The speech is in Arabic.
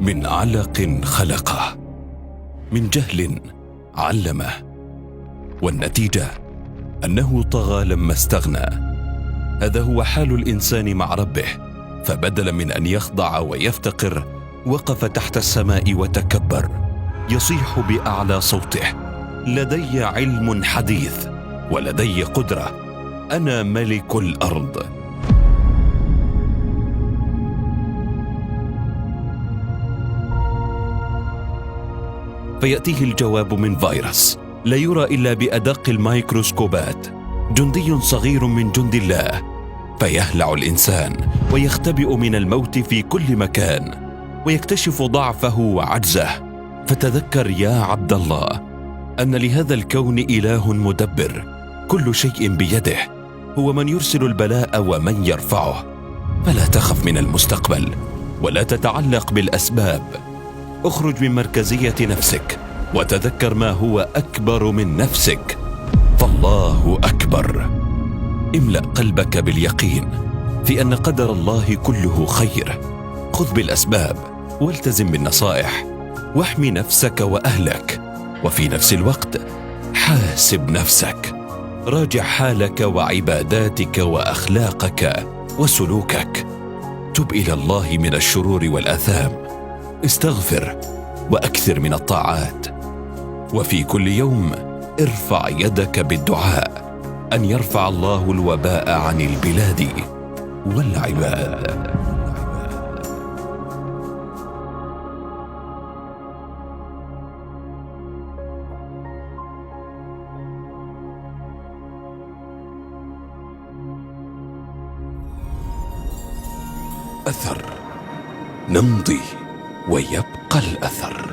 من علق خلقه، من جهل علمه، والنتيجة أنه طغى لما استغنى. هذا هو حال الإنسان مع ربه، فبدلا من أن يخضع ويفتقر وقف تحت السماء وتكبر، يصيح بأعلى صوته: لدي علم حديث ولدي قدرة، أنا ملك الأرض. فيأتيه الجواب من فيروس لا يرى إلا بأدق الميكروسكوبات، جندي صغير من جند الله، فيهلع الإنسان ويختبئ من الموت في كل مكان، ويكتشف ضعفه وعجزه. فتذكر يا عبد الله أن لهذا الكون إله مدبر، كل شيء بيده، هو من يرسل البلاء ومن يرفعه. فلا تخف من المستقبل ولا تتعلق بالأسباب، اخرج من مركزية نفسك وتذكر ما هو أكبر من نفسك، فالله أكبر. املأ قلبك باليقين في أن قدر الله كله خير. خذ بالأسباب والتزم بالنصائح، واحمي نفسك وأهلك، وفي نفس الوقت حاسب نفسك، راجع حالك وعباداتك وأخلاقك وسلوكك، تب إلى الله من الشرور والآثام، استغفر وأكثر من الطاعات، وفي كل يوم ارفع يدك بالدعاء أن يرفع الله الوباء عن البلاد والعباد. أثر، نمضي ويبقى الأثر.